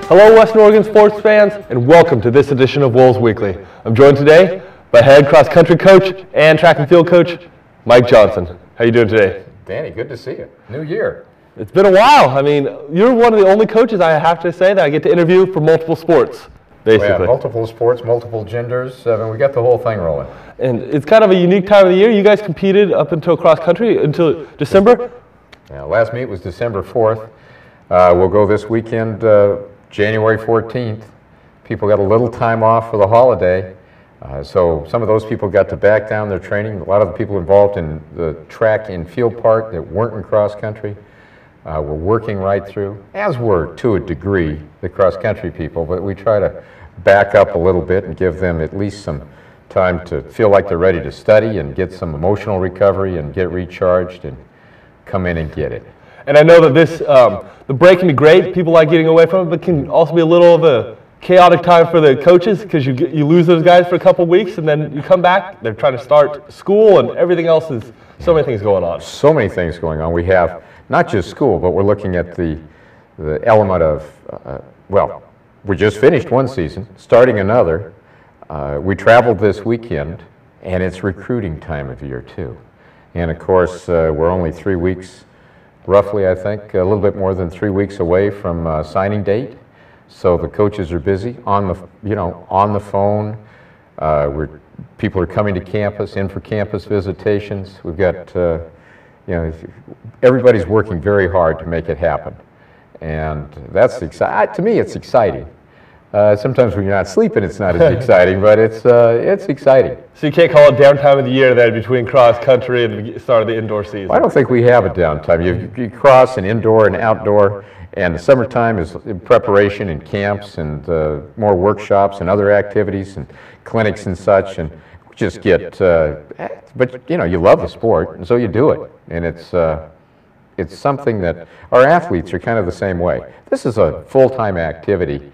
Hello Western Oregon sports fans, and welcome to this edition of Wolves Weekly. I'm joined today by head cross country coach and track and field coach, Mike Johnson. How you doing today? Danny, good to see you. New year. It's been a while. I mean, you're one of the only coaches I have to say that I get to interview for multiple sports, basically. We have multiple sports, multiple genders. We got the whole thing rolling. And it's kind of a unique time of the year. You guys competed up until cross country until December? Yeah, last meet was December 4th. We'll go this weekend, January 14th. People got a little time off for the holiday. So some of those people got to back down their training. A lot of the people involved in the track and field part that weren't in cross country were working right through, as were to a degree the cross country people, but we try to back up a little bit and give them at least some time to feel like they're ready to study and get some emotional recovery and get recharged and come in and get it. And I know that this, the break can be great, people like getting away from it, but can also be a little of a chaotic time for the coaches because you lose those guys for a couple of weeks and then you come back, they're trying to start school and everything else is, so many things going on. So many things going on. We have not just school, but we're looking at the element of, well, we just finished one season, starting another. We traveled this weekend and it's recruiting time of year too. And of course, we're only 3 weeks, roughly I think, a little bit more than 3 weeks away from signing date. So the coaches are busy on the phone. People are coming to campus, in for campus visitations. We've got, everybody's working very hard to make it happen. And that's exciting. To me, it's exciting. Sometimes when you're not sleeping, it's not as exciting, but it's exciting. So you can't call it downtime of the year then between cross country and the start of the indoor season? Well, I don't think we have a downtime. You cross and indoor and outdoor, and the summertime is preparation and camps and more workshops and other activities and clinics and such, and just get, but you love the sport, and so you do it, and it's something that our athletes are kind of the same way. This is a full-time activity.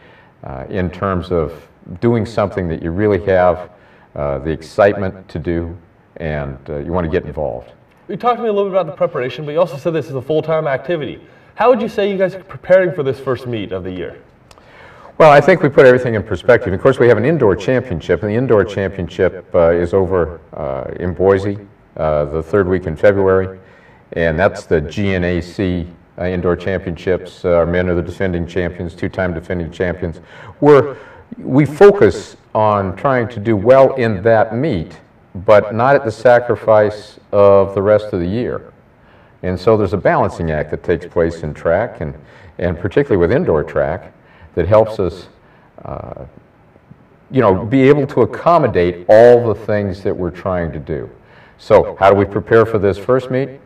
In terms of doing something that you really have the excitement to do and you want to get involved. You talked to me a little bit about the preparation, but you also said this is a full-time activity. How would you say you guys are preparing for this first meet of the year? Well, I think we put everything in perspective. Of course, we have an indoor championship, and the indoor championship is over in Boise the third week in February, and that's the GNAC indoor championships. Our men are the defending champions, two-time defending champions. We focus on trying to do well in that meet, but not at the sacrifice of the rest of the year. And so there's a balancing act that takes place in track, and particularly with indoor track, that helps us be able to accommodate all the things that we're trying to do. So how do we prepare for this first meet?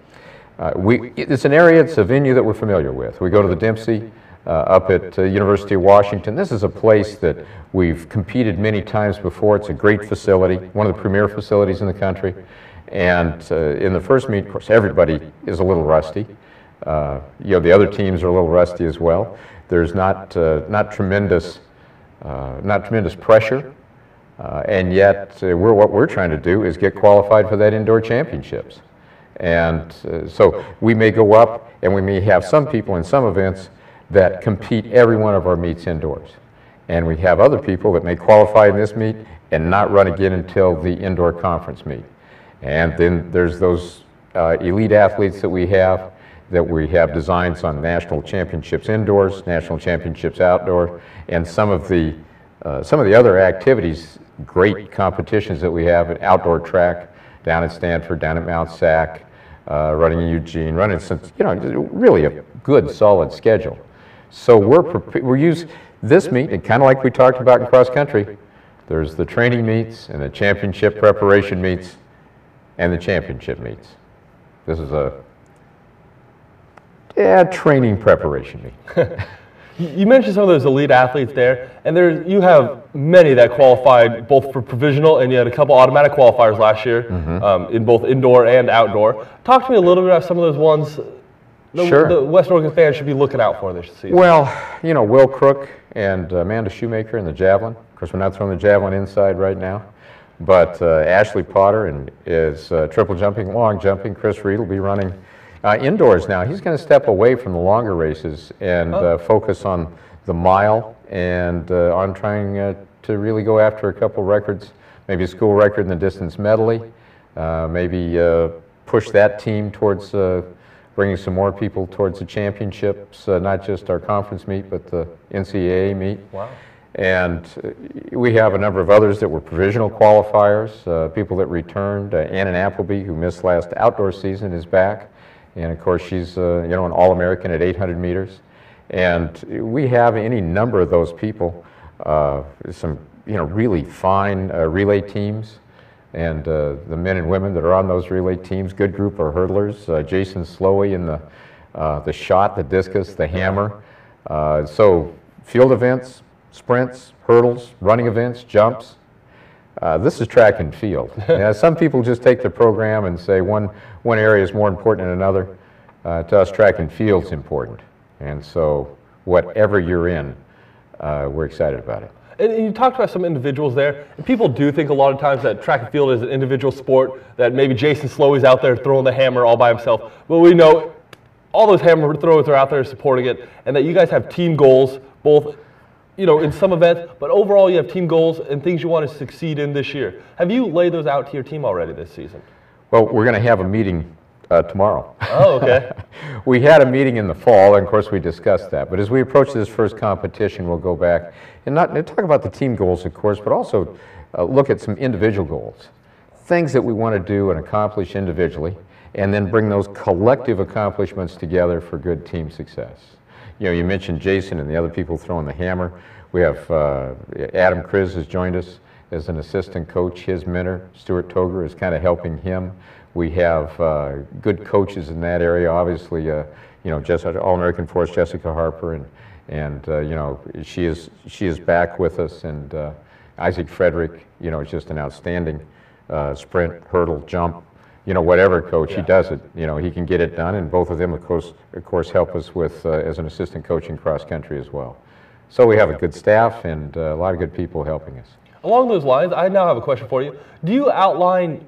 It's an area, it's a venue that we're familiar with. We go to the Dempsey up at University of Washington. This is a place that we've competed many times before. It's a great facility, one of the premier facilities in the country. And in the first meet, of course, everybody is a little rusty. The other teams are a little rusty as well. There's not tremendous pressure, and yet what we're trying to do is get qualified for that indoor championships. And so we may go up and we may have some people in some events that compete every one of our meets indoors. And we have other people that may qualify in this meet and not run again until the indoor conference meet. And then there's those elite athletes that we have designs on national championships indoors, national championships outdoor, and some of the other activities, great competitions that we have at outdoor track, down at Stanford, down at Mount Sac, running in Eugene, running some, really a good, solid schedule. So we use this meet, and kind of like we talked about in cross country, there's the training meets and the championship preparation meets and the championship meets. This is a training preparation meet. You mentioned some of those elite athletes there, and you have many that qualified both for provisional, and you had a couple automatic qualifiers last year in both indoor and outdoor. Talk to me a little bit about some of those ones the Western Oregon fans should be looking out for this season. Well, Will Crook and Amanda Shoemaker in the javelin. Of course, we're not throwing the javelin inside right now, but Ashley Potter is triple jumping, long jumping. Chris Reed will be running indoors now. He's going to step away from the longer races and focus on the mile and on trying to really go after a couple records, maybe a school record in the distance medley, maybe push that team towards bringing some more people towards the championships, not just our conference meet, but the NCAA meet. Wow. And we have a number of others that were provisional qualifiers, people that returned. Annan Appleby, who missed last outdoor season, is back. And of course, she's an All-American at 800 meters. And we have any number of those people, some really fine relay teams. And the men and women that are on those relay teams, good group of hurdlers. Jason Slowey in the shot, the discus, the hammer. So field events, sprints, hurdles, running events, jumps. This is track and field. Some people just take the program and say one area is more important than another. To us, track and field's important. And so whatever you're in, we're excited about it. And you talked about some individuals there, and people do think a lot of times that track and field is an individual sport, that maybe Jason Slowey's out there throwing the hammer all by himself. But we know all those hammer throwers are out there supporting it, and that you guys have team goals, both in some events, but overall you have team goals and things you want to succeed in this year. Have you laid those out to your team already this season? Well, we're going to have a meeting tomorrow. Oh, okay. We had a meeting in the fall, and of course we discussed that. But as we approach this first competition, we'll go back and not talk about the team goals, of course, but also look at some individual goals, things that we want to do and accomplish individually, and then bring those collective accomplishments together for good team success. You mentioned Jason and the other people throwing the hammer. We have Adam Kriz has joined us as an assistant coach. His mentor, Stuart Toger, is kind of helping him. We have good coaches in that area. Obviously, All-American Force Jessica Harper, and she is back with us. And Isaac Frederick, is just an outstanding sprint, hurdle, jump. Whatever coach, he does it. He can get it done, and both of them, of course, help us with as an assistant coach in cross country as well. So we have a good staff and a lot of good people helping us. Along those lines, I now have a question for you. Do you outline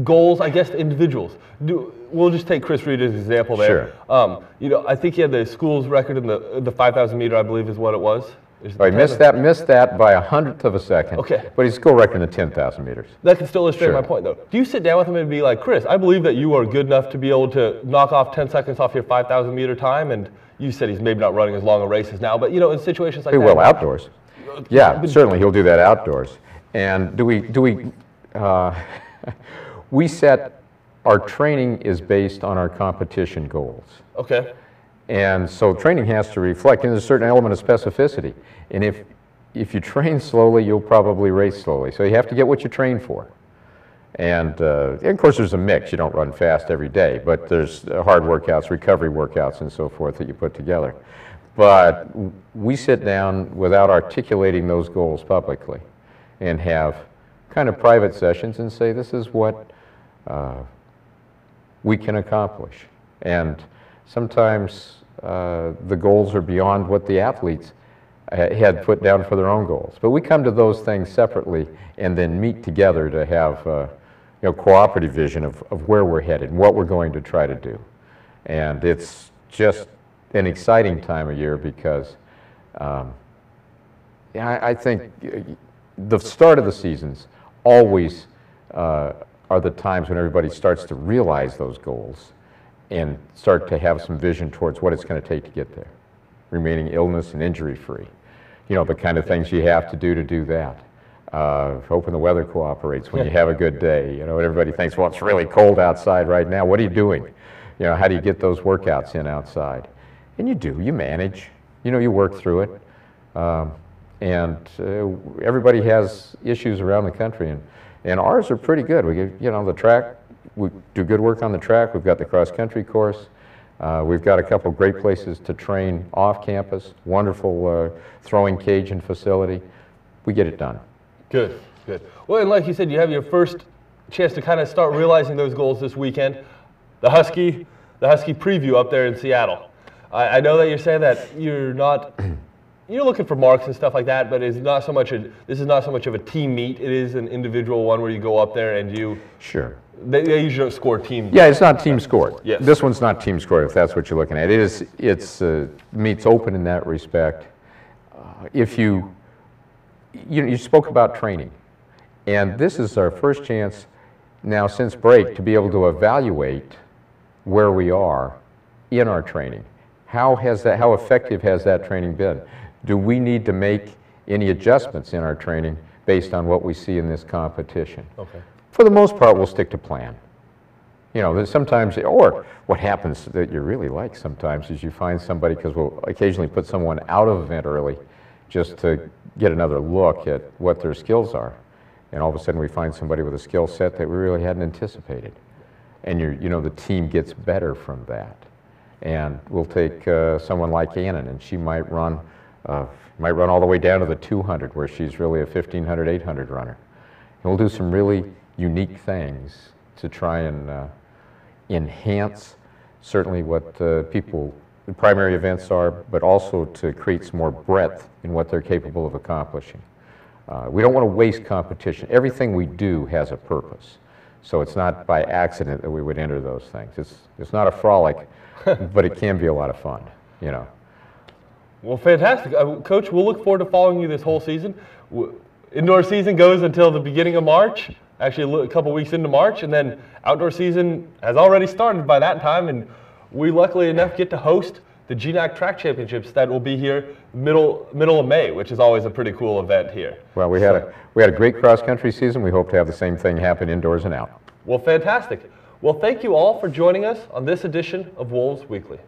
goals, I guess, to individuals? We'll just take Chris Reed as an example there. Sure. I think he had the school's record in the 5,000 meter, I believe, is what it was. He missed that by 100th of a second. Okay. But he's still record in the 10,000 meters. That can still illustrate my point, though. Do you sit down with him and be like, Chris, I believe that you are good enough to be able to knock off 10 seconds off your 5,000 meter time, and you said he's maybe not running as long a races now, but in situations like that. Well, outdoors. Yeah, certainly he'll do that outdoors. And we set our training is based on our competition goals. Okay. And so training has to reflect, and there's a certain element of specificity. And if you train slowly, you'll probably race slowly. So you have to get what you train for. And of course, there's a mix. You don't run fast every day, but there's hard workouts, recovery workouts, and so forth that you put together. But we sit down without articulating those goals publicly and have kind of private sessions and say, this is what we can accomplish. And sometimes the goals are beyond what the athletes had put down for their own goals. But we come to those things separately and then meet together to have cooperative vision of where we're headed and what we're going to try to do. And it's just an exciting time of year because I think the start of the seasons always are the times when everybody starts to realize those goals and start to have some vision towards what it's going to take to get there, remaining illness and injury-free. The kind of things you have to do that. Hoping the weather cooperates when you have a good day. Everybody thinks, well, it's really cold outside right now. What are you doing? How do you get those workouts in outside? And you manage. You work through it. And everybody has issues around the country, and ours are pretty good. We get, the track. We do good work on the track. We've got the cross-country course. We've got a couple of great places to train off campus, wonderful throwing cage and facility. We get it done. Good. Well, and like you said, you have your first chance to kind of start realizing those goals this weekend. The Husky Preview up there in Seattle. I know that you're saying that you're looking for marks and stuff like that, but this is not so much of a team meet. It is an individual one where you go up there and you. Sure. They usually don't score team. Yeah, it's not team scored. Yes. This one's not team scored if that's what you're looking at. It's meets open in that respect. if you spoke about training, and this is our first chance now since break to be able to evaluate where we are in our training. How effective has that training been? Do we need to make any adjustments in our training based on what we see in this competition? Okay. For the most part, we'll stick to plan. You know, there's sometimes, or what happens that you really like sometimes is you find somebody, because we'll occasionally put someone out of event early just to get another look at what their skills are. And all of a sudden we find somebody with a skill set that we really hadn't anticipated. And the team gets better from that. And we'll take someone like Annan, and she might run all the way down to the 200, where she's really a 1500, 800 runner. And we'll do some really unique things to try and enhance certainly what the primary events are, but also to create some more breadth in what they're capable of accomplishing. We don't want to waste competition. Everything we do has a purpose. So it's not by accident that we would enter those things. It's not a frolic, but it can be a lot of fun, you know. Well, fantastic. Coach, we'll look forward to following you this whole season. Indoor season goes until the beginning of March, actually a couple weeks into March, and then outdoor season has already started by that time, and we luckily enough get to host the GNAC Track Championships that will be here middle of May, which is always a pretty cool event here. Well, we had a great cross-country season. We hope to have the same thing happen indoors and out. Well, fantastic. Well, thank you all for joining us on this edition of Wolves Weekly.